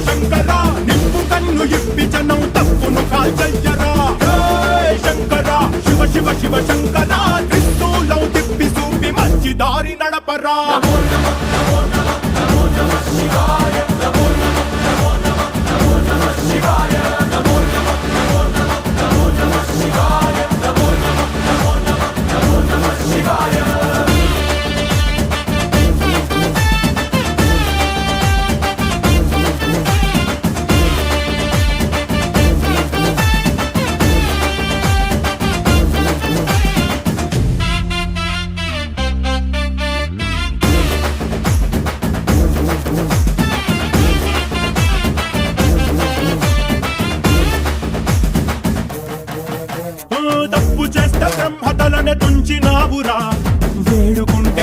శంకర నిప్పు కన్ను ఇప్పి జనం తప్పును కాల్చయ్యరా జై శంకర శివ శివ శివ శంకర త్రిశూలం తిప్పి చూపి మంచి దారి నడపరా తప్పు చేస్తే బ్రహ్మతలనే తుంచినావురా